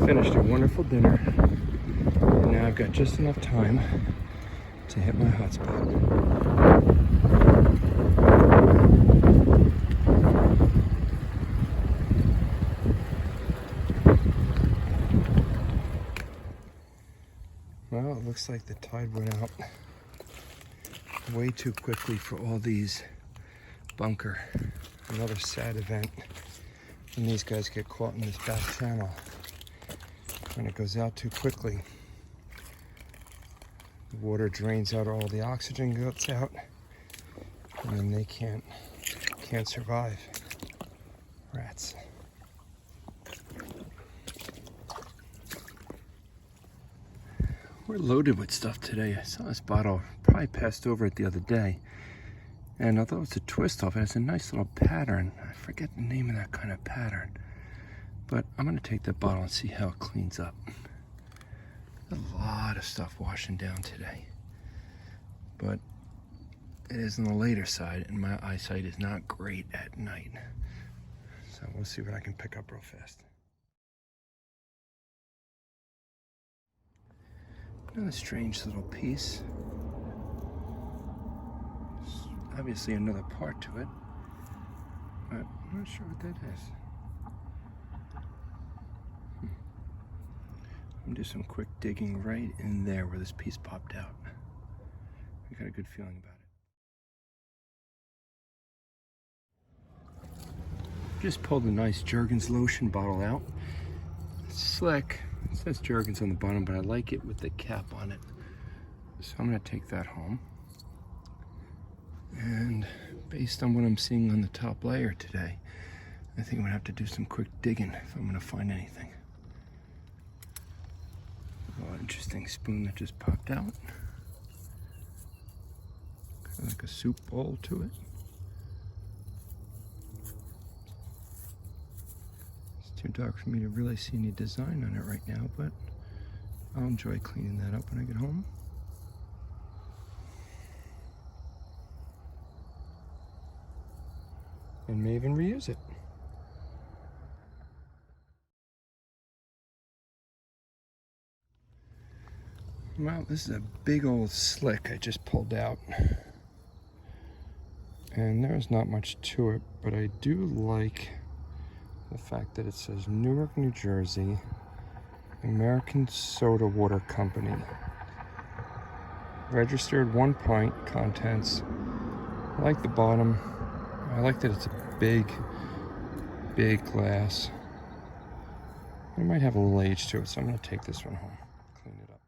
finished a wonderful dinner, and now I've got just enough time to hit my hotspot. Well, it looks like the tide went out way too quickly for all these bunker. Another sad event when these guys get caught in this back channel. When it goes out too quickly, the water drains out, all the oxygen gets out, and then they can't survive. Rats. We're loaded with stuff today. I saw this bottle, probably passed over it the other day. And although it's a twist off, it has a nice little pattern. I forget the name of that kind of pattern. But I'm gonna take that bottle and see how it cleans up. A lot of stuff washing down today. But it is on the later side, and my eyesight is not great at night. So we'll see what I can pick up real fast. Another strange little piece. There's obviously another part to it, but I'm not sure what that is. I'm gonna do some quick digging right in there where this piece popped out. I got a good feeling about it. Just pulled a nice Jergens lotion bottle out. It's slick. It says Jergens on the bottom, but I like it with the cap on it. So I'm gonna take that home. And based on what I'm seeing on the top layer today, I think I'm gonna have to do some quick digging if I'm gonna find anything. Oh, interesting spoon that just popped out. Kind of like a soup bowl to it. It's too dark for me to really see any design on it right now, but I'll enjoy cleaning that up when I get home. And may even reuse it. Well, this is a big old slick I just pulled out. And there's not much to it, but I do like the fact that it says Newark, New Jersey, American Soda Water Company. Registered 1 pint, contents. I like the bottom. I like that it's a big glass. It might have a little age to it, so I'm gonna take this one home, clean it up.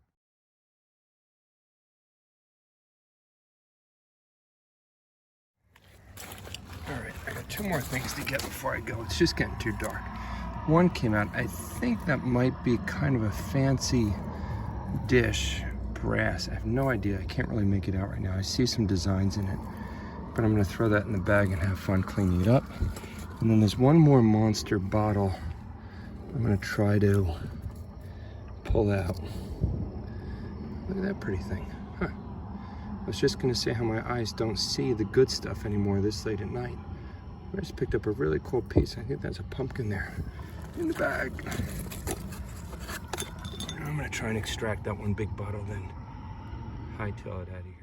All right, I got 2 more things to get before I go. It's just getting too dark. One came out, I think that might be kind of a fancy dish, brass. I have no idea, I can't really make it out right now. I see some designs in it, but I'm gonna throw that in the bag and have fun cleaning it up. And then there's one more monster bottle I'm gonna try to pull out. Look at that pretty thing, huh? I was just gonna say how my eyes don't see the good stuff anymore this late at night. I just picked up a really cool piece. I think that's a pumpkin there in the bag. I'm gonna try and extract that one big bottle, then hightail it out of here.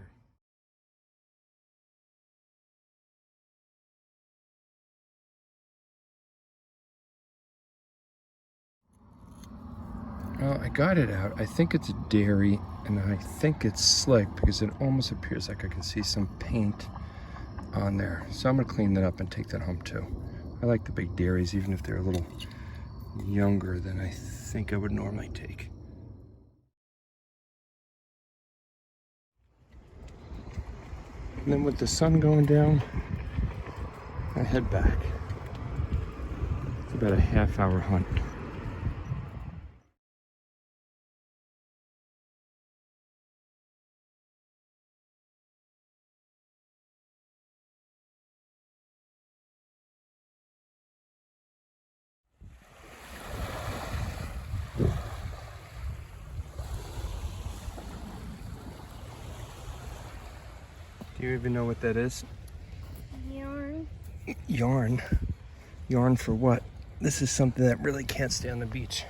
Well, I got it out. I think it's dairy, and I think it's slick because it almost appears like I can see some paint on there. So I'm gonna clean that up and take that home too. I like the big dairies, even if they're a little younger than I think I would normally take. And then with the sun going down, I head back. It's about a half-hour hunt. Do you even know what that is? Yarn. Yarn? Yarn for what? This is something that really can't stay on the beach.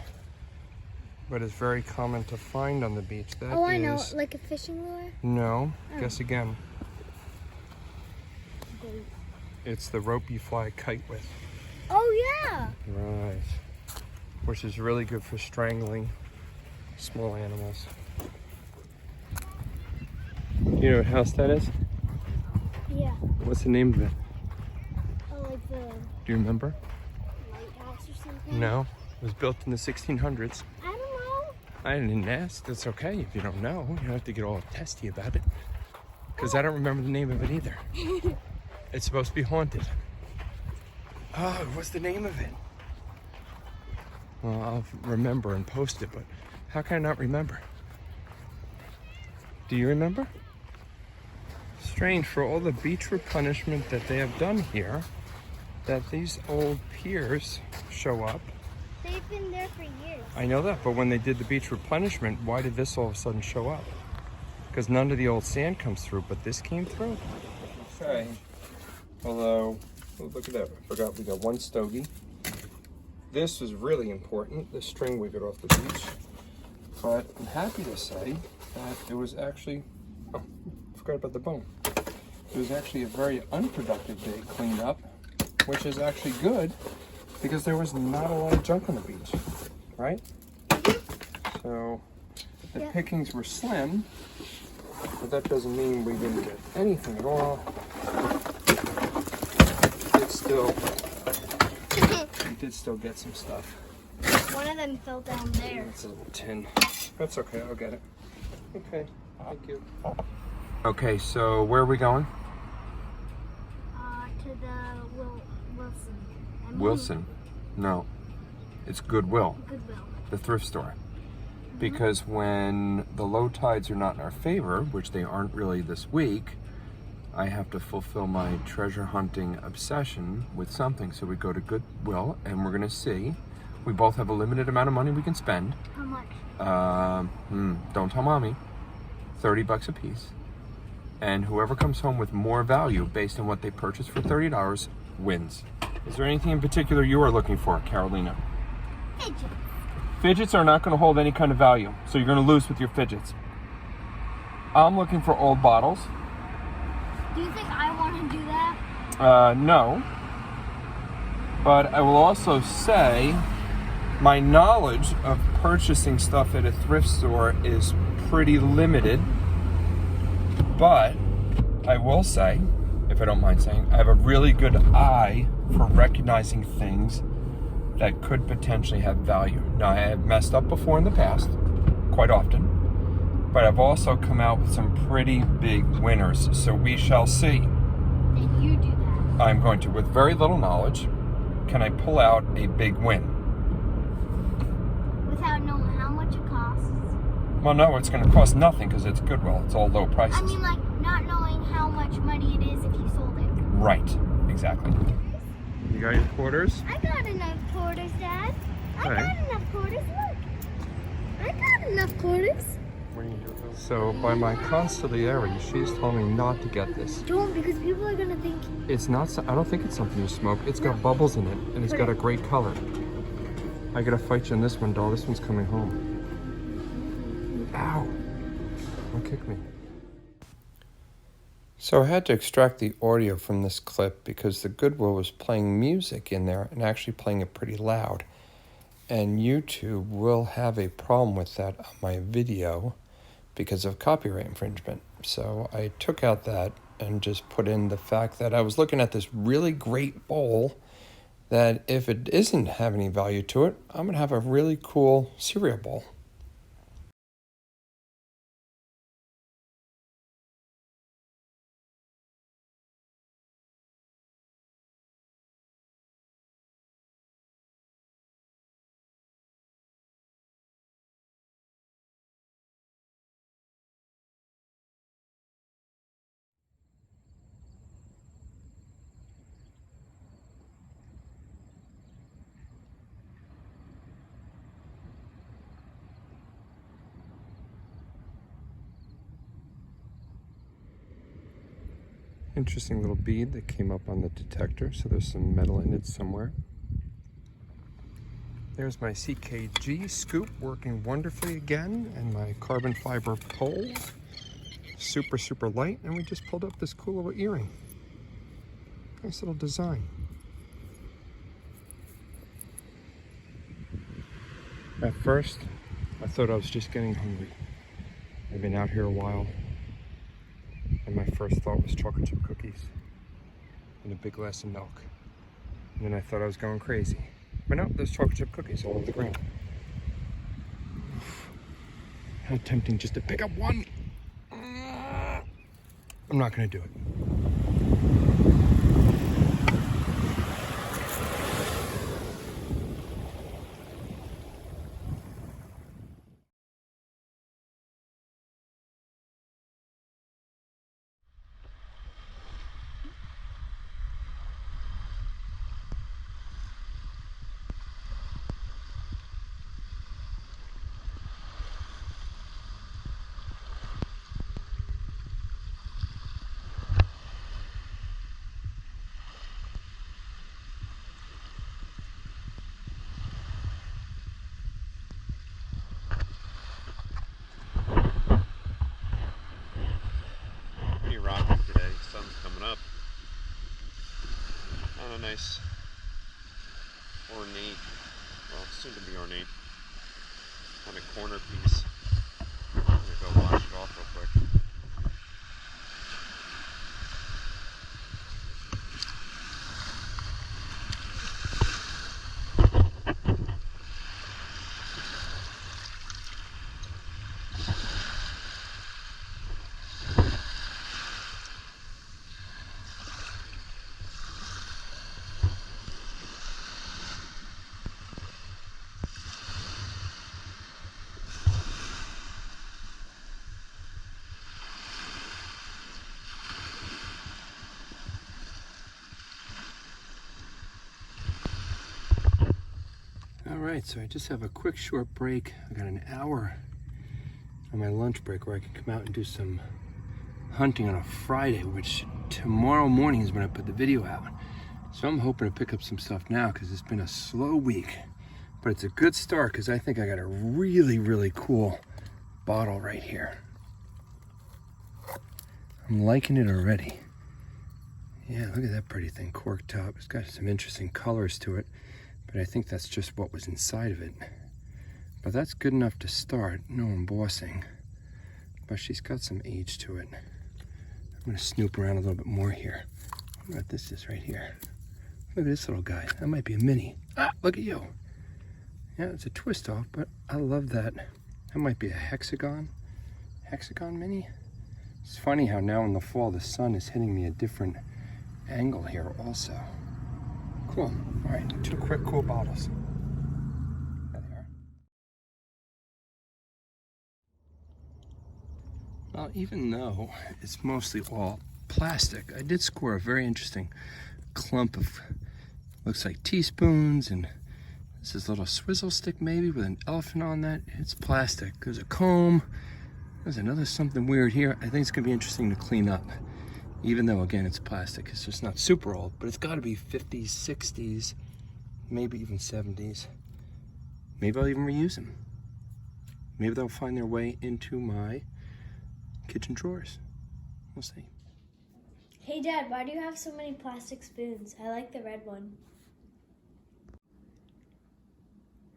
but it's very common to find on the beach. That oh, I know, like a fishing lure? No, Oh. guess again. Bait. It's the rope you fly a kite with. Oh, yeah. Right. Which is really good for strangling small animals. You know what house that is? Yeah. What's the name of it? Oh, like the Do you remember? lighthouse or something? No. It was built in the 1600s. I don't know. I didn't ask. That's okay if you don't know. You don't have to get all testy about it. Because I don't remember the name of it either. It's supposed to be haunted. Oh, what's the name of it? Well, I'll remember and post it, but how can I not remember? Do you remember? Strange, for all the beach replenishment that they have done here, that these old piers show up. They've been there for years. I know that, but when they did the beach replenishment, why did this all of a sudden show up? Because none of the old sand comes through, but this came through. Okay. Hello. Oh, look at that. I forgot we got one stogie. This was really important, the string we got off the beach. But I'm happy to say that it was actually, oh, I forgot about the bone. It was actually a very unproductive day cleaned up, which is actually good because there was not a lot of junk on the beach, right? So the pickings were slim, but that doesn't mean we didn't get anything at all. We did still get some stuff. One of them fell down there. It's a little tin. That's okay, I'll get it. Okay, thank you. Okay, so where are we going? To the Wilson. Wilson? No, it's Goodwill, Goodwill. the thrift store. Because when the low tides are not in our favor, which they aren't really this week, I have to fulfill my treasure hunting obsession with something. So we go to Goodwill and we're gonna see. We both have a limited amount of money we can spend. How much? Don't tell mommy. $30 a piece. And whoever comes home with more value based on what they purchased for $30 wins. Is there anything in particular you are looking for, Carolina? Fidgets. Fidgets are not gonna hold any kind of value, so you're gonna lose with your fidgets. I'm looking for old bottles. Do you think I want to do that? No. But I will also say my knowledge of purchasing stuff at a thrift store is pretty limited. But I will say, if I don't mind saying, I have a really good eye for recognizing things that could potentially have value. Now, I have messed up before in the past, quite often. But I've also come out with some pretty big winners, so we shall see. And you do that. I'm going to, with very little knowledge, can I pull out a big win? Without knowing how much it costs? Well, no, it's going to cost nothing because it's Goodwill. It's all low prices. I mean, like, not knowing how much money it is if you sold it. Right, exactly. You got your quarters? I got enough quarters, Dad. I Okay. got enough quarters, look. I got enough quarters. So by my consigliere, she's told me not to get this. Don't, because people are going to think... It's not, I don't think it's something you smoke. It's got bubbles in it, and it's got a great color. I gotta fight you on this one, doll. This one's coming home. Ow. Don't kick me. So I had to extract the audio from this clip because the Goodwill was playing music in there and actually playing it pretty loud. And YouTube will have a problem with that on my video because of copyright infringement. So I took out that and just put in the fact that I was looking at this really great bowl that if it isn't have any value to it, I'm gonna have a really cool cereal bowl. Interesting little bead that came up on the detector, so there's some metal in it somewhere. There's my CKG scoop working wonderfully again, and my carbon fiber pole. Super, super light, and we just pulled up this cool little earring. Nice little design. At first, I thought I was just getting hungry. I've been out here a while, and my first thought was chocolate chip cookies and a big glass of milk. And then I thought I was going crazy. But no, there's chocolate chip cookies all over the ground. How tempting just to pick up one. I'm not gonna do it. Pretty rocky today. Sun's coming up. On a nice ornate, well, soon to be ornate, kind of corner piece. I'm gonna go wash it off real quick. All right, so I just have a quick short break. I got an hour on my lunch break where I can come out and do some hunting on a Friday, which tomorrow morning is when I put the video out. So I'm hoping to pick up some stuff now because it's been a slow week. But it's a good start because I think I got a really, really cool bottle right here. I'm liking it already. Yeah, look at that pretty thing, cork top. It's got some interesting colors to it, but I think that's just what was inside of it. But that's good enough to start. No embossing, but she's got some age to it. I'm gonna snoop around a little bit more here. I wonder what this is right here. Look at this little guy. That might be a mini. Ah, look at you. Yeah, it's a twist off, but I love that. That might be a hexagon mini. It's funny how now in the fall the sun is hitting me a different angle here also. Cool. All right, 2 quick cool bottles. There they are. Well, even though it's mostly all plastic, I did score a very interesting clump of, looks like teaspoons, and this is a little swizzle stick maybe with an elephant on that. It's plastic. There's a comb. There's another something weird here. I think it's gonna be interesting to clean up. Even though, again, it's plastic. It's just not super old, but it's gotta be 50s, 60s, maybe even 70s. Maybe I'll even reuse them. Maybe they'll find their way into my kitchen drawers. We'll see. Hey Dad, why do you have so many plastic spoons? I like the red one.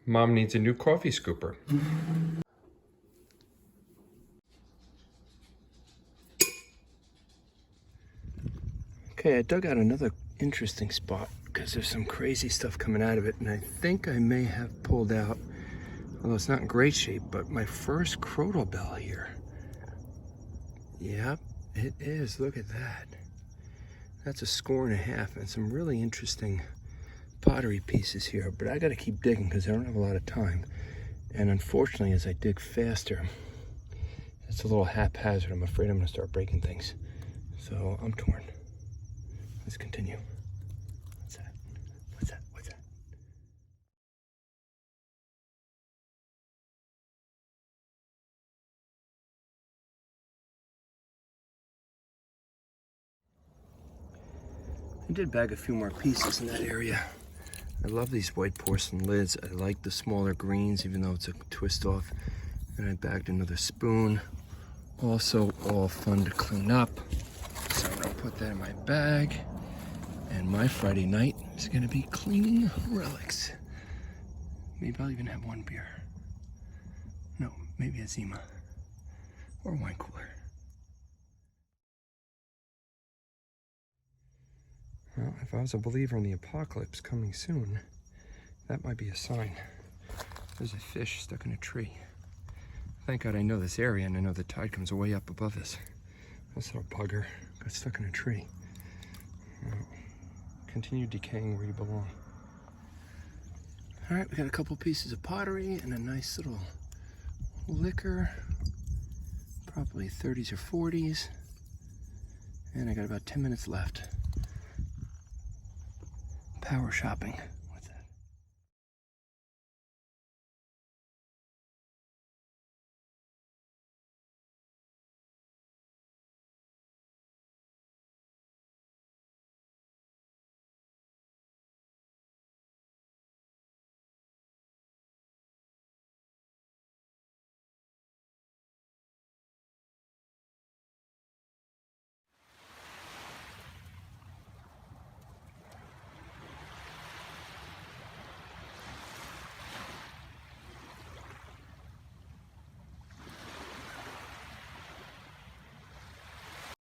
Mom needs a new coffee scooper. Okay, I dug out another interesting spot because there's some crazy stuff coming out of it, and I think I may have pulled out, although it's not in great shape, but my first crotal bell here. Yep, it is. Look at that. That's a 1.5 scores, and some really interesting pottery pieces here, but I gotta keep digging because I don't have a lot of time. And unfortunately, as I dig faster, it's a little haphazard. I'm afraid I'm gonna start breaking things. So I'm torn. Let's continue. What's that? What's that? What's that? I did bag a few more pieces in that area. I love these white porcelain lids. I like the smaller greens, even though it's a twist off. And I bagged another spoon. Also all fun to clean up. So I'm gonna put that in my bag. And my Friday night is gonna be cleaning relics. Maybe I'll even have one beer. No, maybe a Zima or a wine cooler. Well, if I was a believer in the apocalypse coming soon, that might be a sign. There's a fish stuck in a tree. Thank God I know this area and I know the tide comes way up above this. This little bugger got stuck in a tree. Well, continue decaying where you belong. All right, we got a couple pieces of pottery and a nice little liquor, probably 30s or 40s. And I got about 10 minutes left. Power shopping.